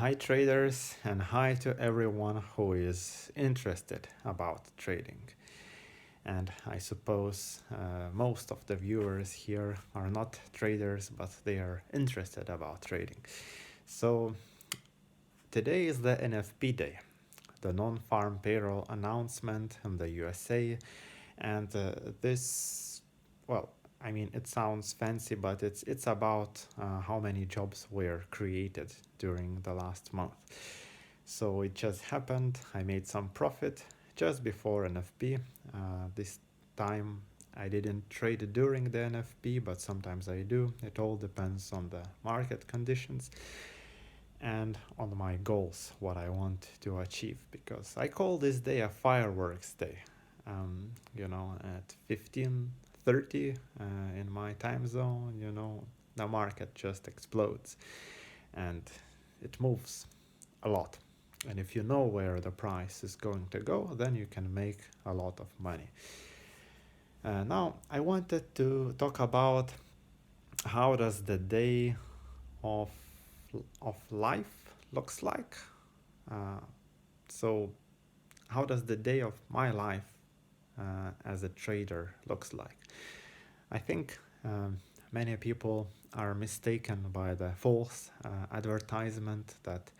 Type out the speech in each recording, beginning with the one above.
Hi traders, and hi to everyone who is interested about trading. And I suppose most of the viewers here are not traders, but they are interested about trading. So today is the NFP day, the non-farm payroll announcement in the USA, and well, I mean, it sounds fancy, but it's about how many jobs were created during the last month. So it just happened. I made some profit just before NFP. This time I didn't trade during the NFP, but sometimes I do. It all depends on the market conditions and on my goals, what I want to achieve. Because I call this day a fireworks day. At 15:30 in my time zone, the market just explodes and it moves a lot. And if you know where the price is going to go, then you can make a lot of money. Now, I wanted to talk about how does the day of of life looks like. Uh, so, how does the day of my life as a trader looks like? I think many people are mistaken by the false advertisement that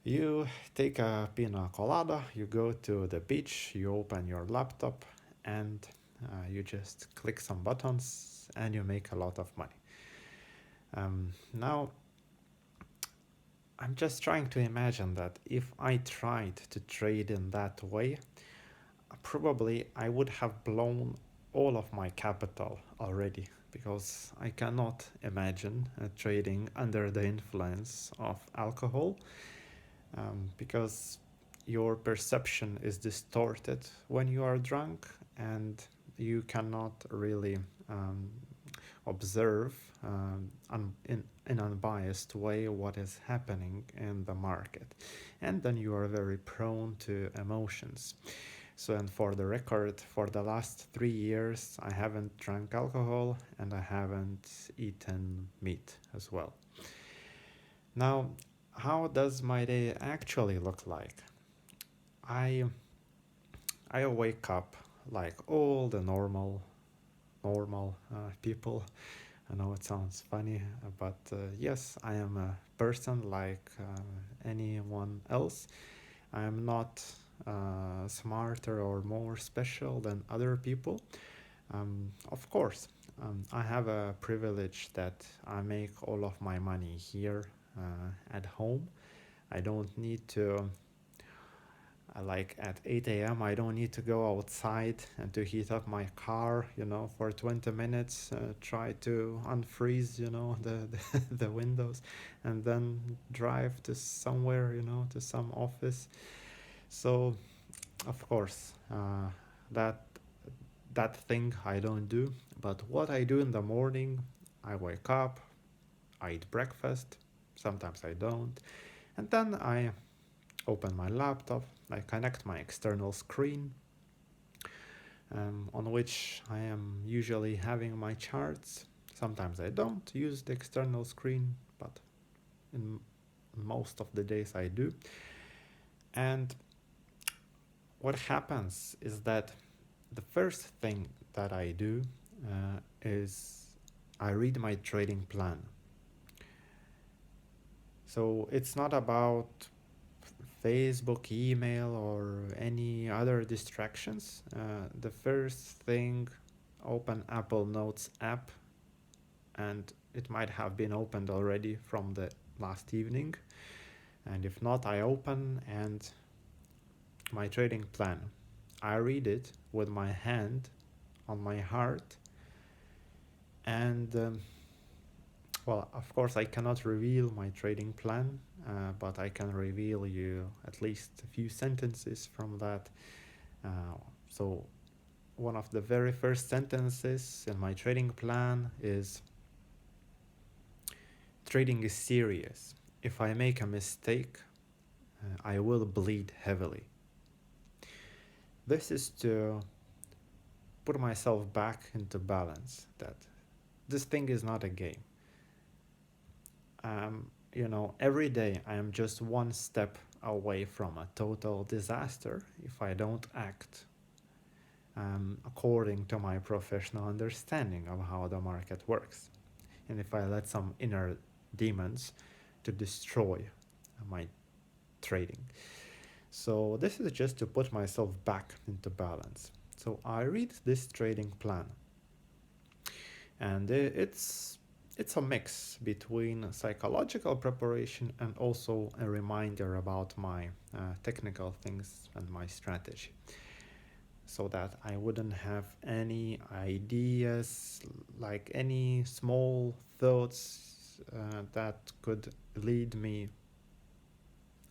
you take a pina colada, you go to the beach, you open your laptop, and you just click some buttons and you make a lot of money. Now, I'm just trying to imagine that if I tried to trade in that way, probably I would have blown all of my capital already because I cannot imagine trading under the influence of alcohol because your perception is distorted when you are drunk and you cannot really observe in an unbiased way what is happening in the market, and then you are very prone to emotions. So, and for the record, for the last 3 years I haven't drank alcohol and I haven't eaten meat as well. Now, how does my day actually look like? I I wake up like all the normal people. I know it sounds funny, but yes, I am a person like anyone else. I am not smarter or more special than other people. Of course, I have a privilege that I make all of my money here at home. I don't need to like at 8 a.m. I don't need to go outside and to heat up my car, for 20 minutes, try to unfreeze, the windows and then drive to somewhere, to some office. So, of course, that that thing I don't do. But what I do in the morning, I wake up, I eat breakfast, sometimes I don't, and then I open my laptop, I connect my external screen on which I am usually having my charts. Sometimes I don't use the external screen, but in most of the days I do. And what happens is that the first thing that I do is I read my trading plan. So it's not about Facebook, email, or any other distractions. The first thing, open Apple Notes app, and it might have been opened already from the last evening. And if not, I open and my trading plan. I read it with my hand on my heart, and well, of course, I cannot reveal my trading plan, but I can reveal you at least a few sentences from that. So, one of the very first sentences in my trading plan is trading is serious. If I make a mistake, I will bleed heavily. This is to put myself back into balance, that this thing is not a game. every day I am just one step away from a total disaster if I don't act according to my professional understanding of how the market works. And if I let some inner demons to destroy my trading. So this is just to put myself back into balance. So I read this trading plan, and it's a mix between psychological preparation and also a reminder about my technical things and my strategy, so that I wouldn't have any ideas, like any small thoughts that could lead me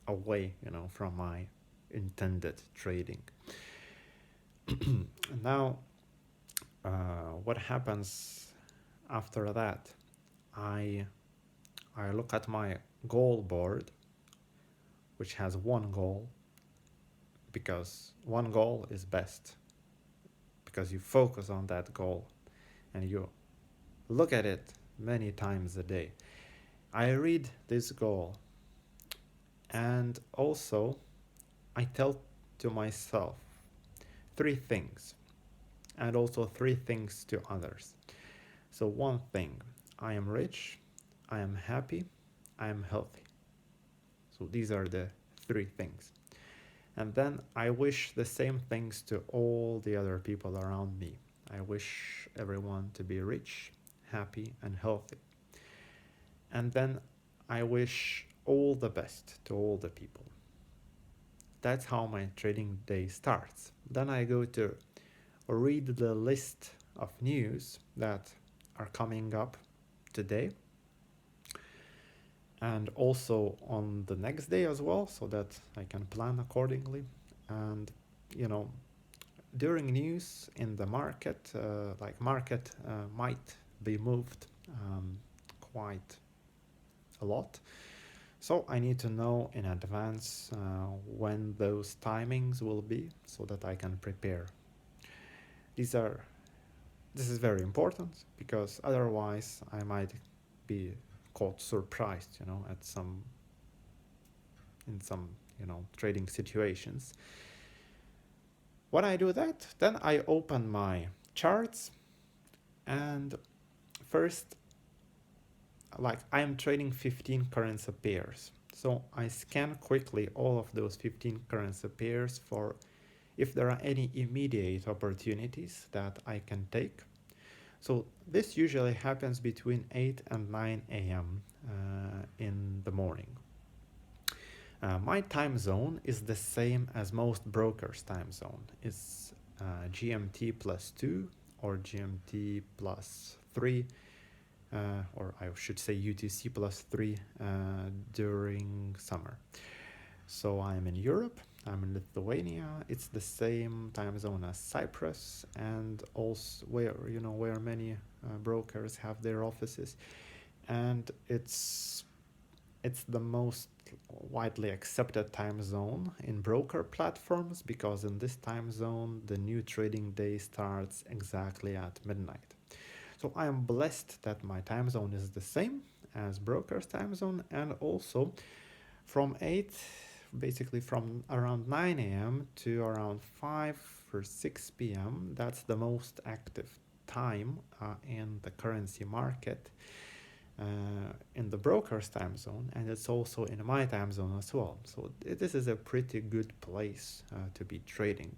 away, from my intended trading. Now, what happens after that? I I look at my goal board, which has one goal, because one goal is best, because you focus on that goal and you look at it many times a day. I read this goal, and also I tell to myself three things, and also three things to others. So, one thing: I am rich, I am happy, I am healthy. So, these are the three things. And then I wish the same things to all the other people around me. I wish everyone to be rich, happy, and healthy. And then I wish all the best to all the people. That's how my trading day starts. Then I go to read the list of news that are coming up today, and also on the next day as well, so that I can plan accordingly. And you know during news in the market, market might be moved quite a lot, so I need to know in advance when those timings will be, so that I can prepare. these are this is very important, because otherwise I might be caught surprised, at some trading situations. When I do that, then I open my charts, and first, like, I am trading 15 currency pairs. So I scan quickly all of those 15 currency pairs for if there are any immediate opportunities that I can take. So this usually happens between 8 and 9 a.m. In the morning. My time zone is the same as most brokers' time zone. It's GMT plus 2 or GMT plus 3, or I should say UTC plus 3 during summer. So I'm in Europe, I'm in Lithuania. It's the same time zone as Cyprus, and also where many brokers have their offices, and it's the most widely accepted time zone in broker platforms, because in this time zone the new trading day starts exactly at midnight. So I am blessed that my time zone is the same as broker's time zone, and also from basically from around 9 a.m. to around 5 or 6 p.m. That's the most active time in the currency market, in the broker's time zone, and it's also in my time zone as well. So this is a pretty good place to be trading.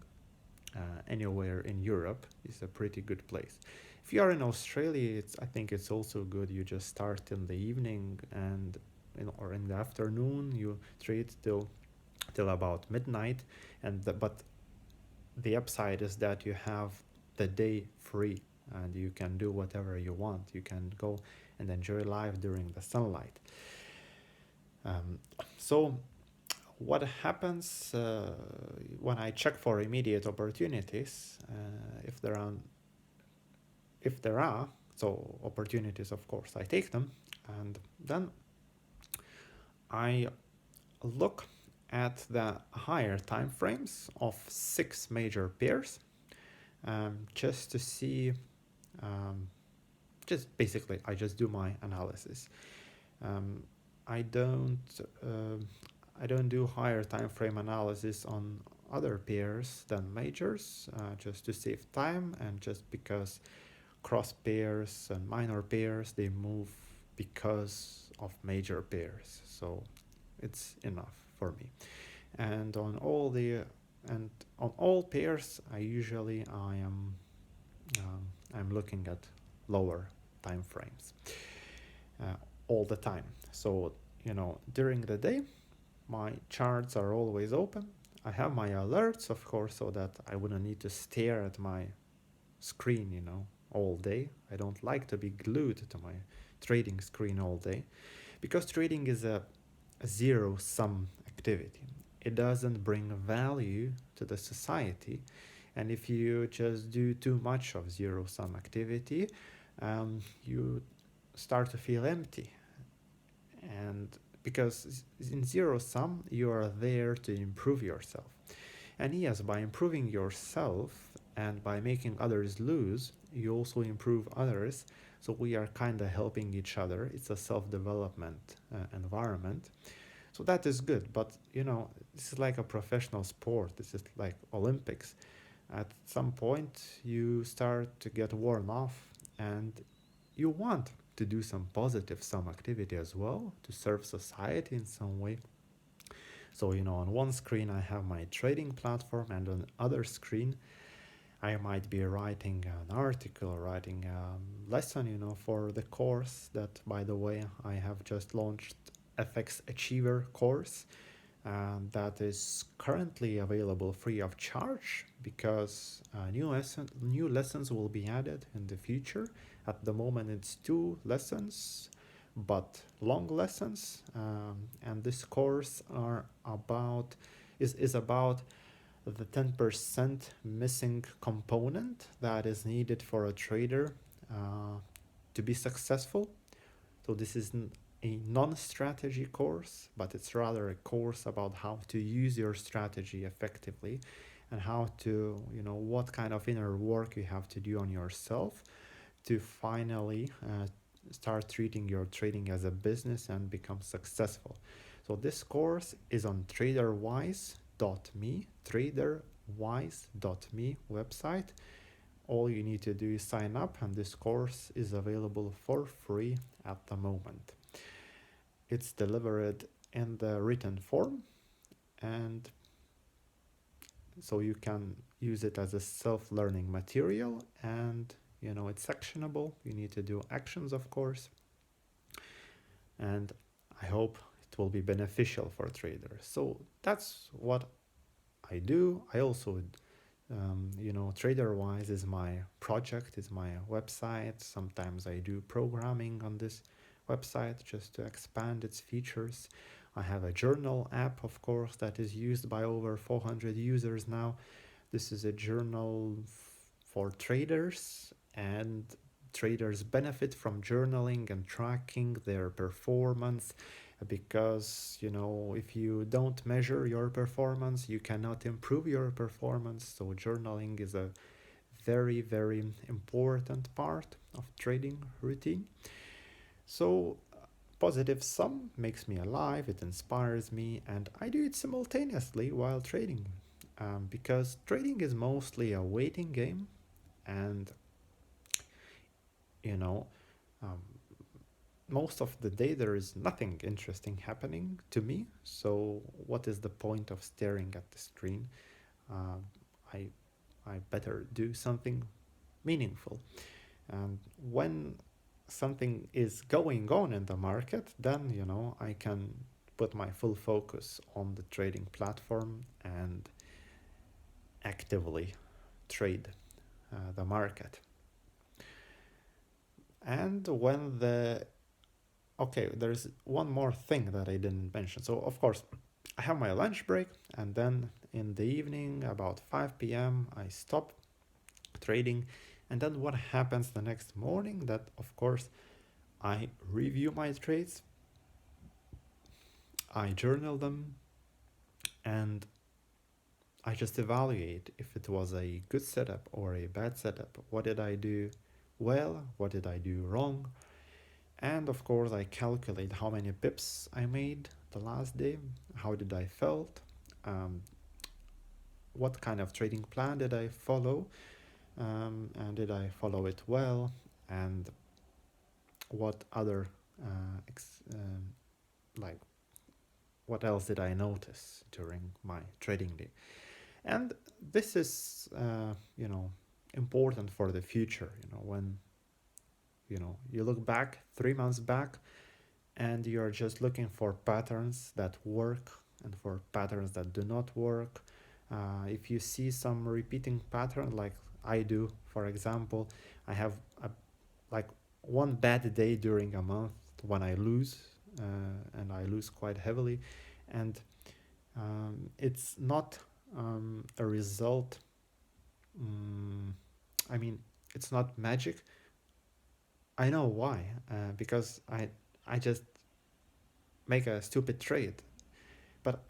Anywhere in Europe is a pretty good place. If you are in Australia, I think it's also good. You just start in the evening, and or in the afternoon you trade till about midnight, but the upside is that you have the day free, and you can do whatever you want. You can go and enjoy life during the sunlight. So what happens when I check for immediate opportunities? If there are so opportunities, of course I take them, and then I look at the higher time frames of 6 major pairs, just to see, just basically I just do my analysis. I don't uh, I don't do higher time frame analysis on other pairs than majors, just to save time and just because cross pairs and minor pairs they move because of major pairs. So it's enough for me. And on all pairs, I'm looking at lower time frames uh, all the time. So during the day, my charts are always open. I have my alerts, of course, so that I wouldn't need to stare at my screen, all day. I don't like to be glued to my trading screen all day because trading is a zero sum activity. It doesn't bring value to the society. And if you just do too much of zero sum activity, you start to feel empty. And because in zero sum, you are there to improve yourself. And yes, by improving yourself and by making others lose, you also improve others. So we are kind of helping each other. It's a self development environment. So that is good. But, this is like a professional sport. This is like Olympics. At some point, you start to get worn off and you want to do some activity as well to serve society in some way. So, on one screen I have my trading platform, and on the other screen I might be writing an article, writing a lesson, for the course that, by the way, I have just launched FX Achiever course. That is currently available free of charge because new lessons will be added in the future. At the moment, it's 2 lessons, but long lessons. And this course is about the 10% missing component that is needed for a trader to be successful. So this is a non-strategy course, but it's rather a course about how to use your strategy effectively and how to, what kind of inner work you have to do on yourself to finally start treating your trading as a business and become successful. So this course is on traderwise.me website. All you need to do is sign up, and this course is available for free at the moment. It's delivered in the written form, and so you can use it as a self-learning material, and it's actionable. You need to do actions, of course, and I hope it will be beneficial for traders. So that's what I do. I also TraderWise is my project, is my website. Sometimes I do programming on this website just to expand its features. I have a journal app, of course, that is used by over 400 users now. This is a journal for traders, and traders benefit from journaling and tracking their performance because if you don't measure your performance you cannot improve your performance. So journaling is a very, very important part of trading routine. So positive sum makes me alive, it inspires me, and I do it simultaneously while trading, because trading is mostly a waiting game. And you know um, most of the day there is nothing interesting happening to me, so what is the point of staring at the screen? uh, I I better do something meaningful. And when something is going on in the market, then I can put my full focus on the trading platform and actively trade the market. And when the okay, there's one more thing that I didn't mention. So of course, I have my lunch break, and then in the evening, about 5 p.m., I stop trading. And then what happens the next morning? That of course, I review my trades, I journal them, and I just evaluate if it was a good setup or a bad setup. What did I do well? What did I do wrong? And of course, I calculate how many pips I made the last day, how did I felt, um, what kind of trading plan did I follow, and did I follow it well, and what other like what else did I notice during my trading day. And this is important for the future, when you look back 3 months back and you're just looking for patterns that work and for patterns that do not work. If you see some repeating pattern, like I do, for example, I have like one bad day during a month when I lose, and I lose quite heavily, and it's not a result. I mean, it's not magic. I know why, because I just make a stupid trade, but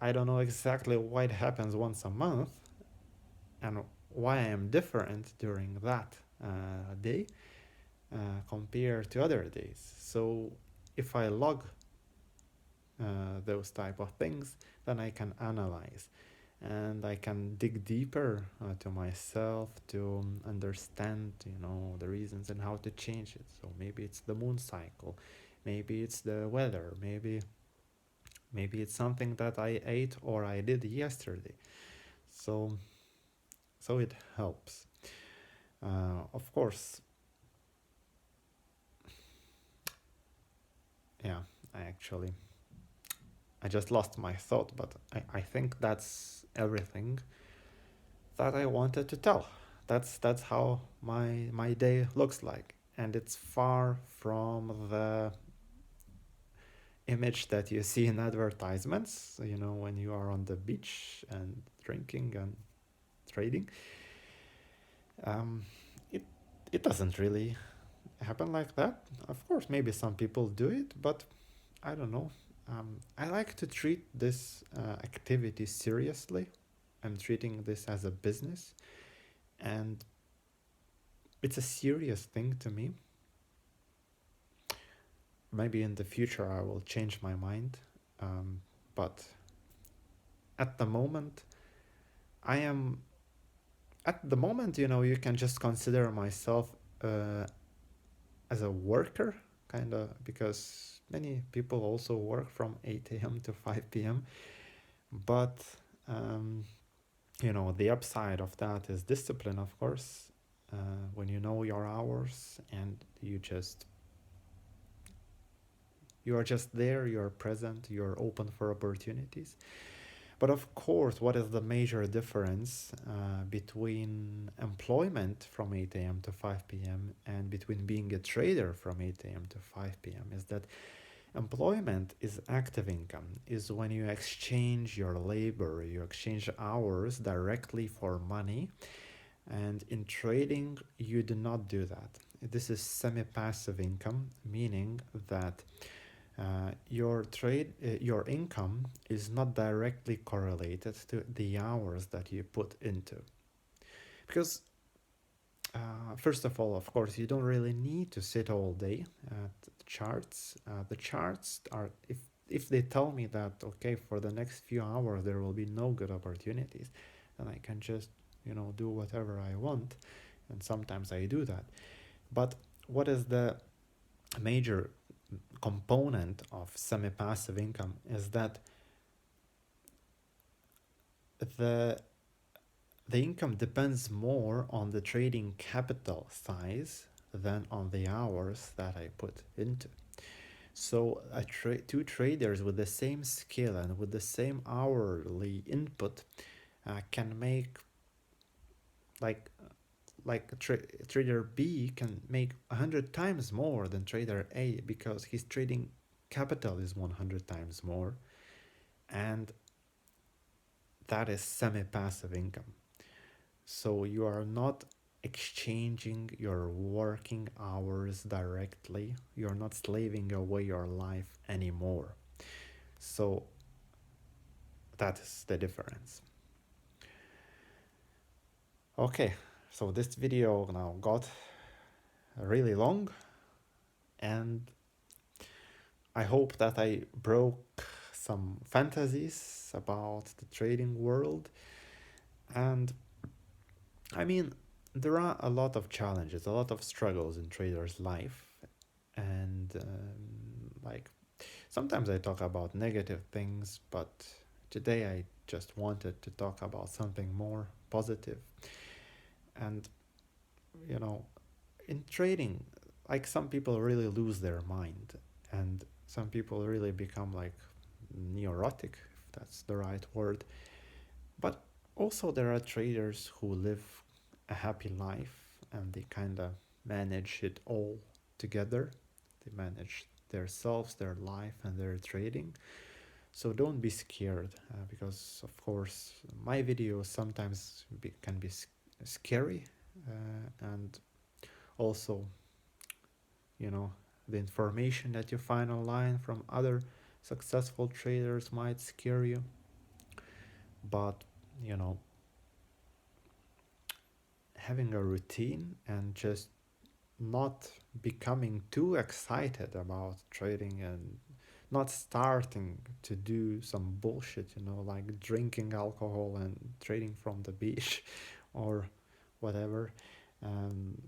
I don't know exactly why it happens once a month and why I am different during that day compared to other days. So if I log those type of things, then I can analyze and I can dig deeper to myself to understand, the reasons and how to change it. So maybe it's the moon cycle, maybe it's the weather, maybe it's something that I ate or I did yesterday. So it helps. Of course, yeah. I just lost my thought, but I think that's everything that I wanted to tell. That's how my day looks like, and it's far from the image that you see in advertisements. When you are on the beach and drinking and trading. Um, it it doesn't really happen like that. Of course, maybe some people do it, but I don't know. I like to treat this activity seriously. I'm treating this as a business, and it's a serious thing to me. Maybe in the future I will change my mind, but at the moment, I am. At the moment, you can just consider myself as a worker, kind of, because many people also work from 8 a.m. to 5 p.m. But um, the upside of that is discipline, of course. When you know your hours and you are just there, you're present, you're open for opportunities. But of course, what is the major difference between employment from 8 a.m. to 5 p.m. and between being a trader from 8 a.m. to 5 p.m. is that employment is active income, is when you exchange your labor, you exchange hours directly for money. And in trading, you do not do that. This is semi-passive income, meaning that your income is not directly correlated to the hours that you put into. Because first of all, of course, you don't really need to sit all day at the charts. The charts are, if they tell me that, okay, for the next few hours there will be no good opportunities, then I can just do whatever I want, and sometimes I do that. But what is the major component of semi-passive income is that the the income depends more on the trading capital size than on the hours that I put into. So two traders with the same skill and with the same hourly input can make like trader B can make 100 times more than trader A because his trading capital is 100 times more, and that is semi-passive income. So you are not exchanging your working hours directly. You're not slaving away your life anymore. So that is the difference. Okay, so this video now got really long, And I hope that I broke some fantasies about the trading world. And I mean, there are a lot of challenges, a lot of struggles in traders' life. And like sometimes I talk about negative things, but today I just wanted to talk about something more positive. And, you know, in trading, like some people really lose their mind, and some people really become like neurotic, if that's the right word. But also, there are traders who live a happy life and they kind of manage it all together. They manage themselves, their life, and their trading. So don't be scared because, of course, my videos sometimes can be scary and also, you know, the information that you find online from other successful traders might scare you. But, you know, having a routine and just not becoming too excited about trading and not starting to do some bullshit, like drinking alcohol and trading from the beach or whatever. Um,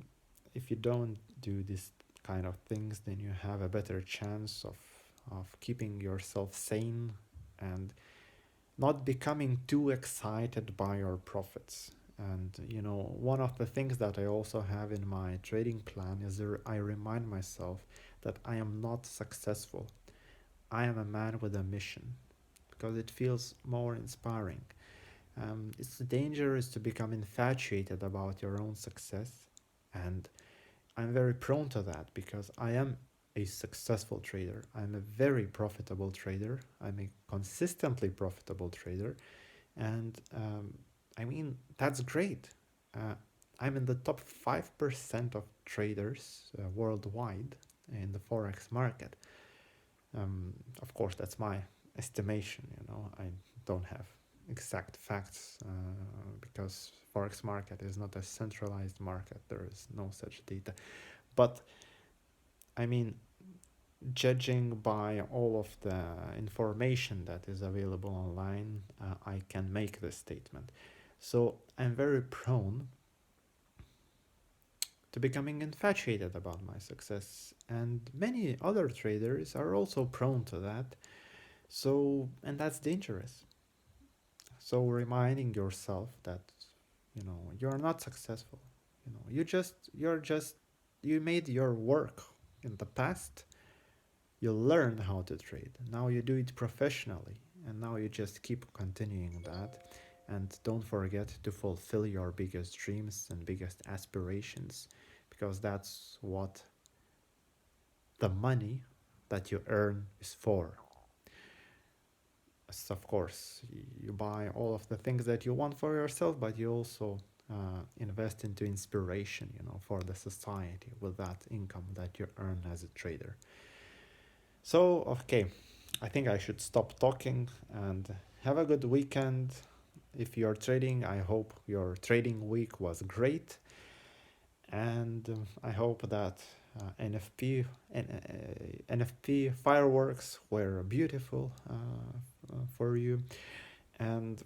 if you don't do this kind of things, then you have a better chance of keeping yourself sane and not becoming too excited by your profits. And one of the things that I also have in my trading plan is I remind myself that I am not successful. I am a man with a mission because it feels more inspiring. It's dangerous to become infatuated about your own success, and I'm very prone to that because I am a successful trader. I'm a very profitable trader. I'm a consistently profitable trader, and I mean, that's great. Uh, I'm in the top 5% of traders worldwide in the forex market. Of course, that's my estimation. I don't have exact facts because forex market is not a centralized market. There is no such data. But I mean, judging by all of the information that is available online, I can make this statement. So I'm very prone to becoming infatuated about my success, and many other traders are also prone to that. So, and that's dangerous. So reminding yourself that you're not successful. You made your work in the past. You learned how to trade. Now you do it professionally, and now you just keep continuing that. And don't forget to fulfill your biggest dreams and biggest aspirations, because that's what the money that you earn is for. So of course, you buy all of the things that you want for yourself, but you also invest into inspiration, for the society with that income that you earn as a trader. So, okay, I think I should stop talking and have a good weekend. If you're trading, I hope your trading week was great. And I hope that NFP fireworks were beautiful for you. And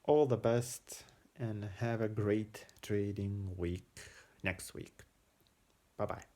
all the best and have a great trading week next week. Bye bye.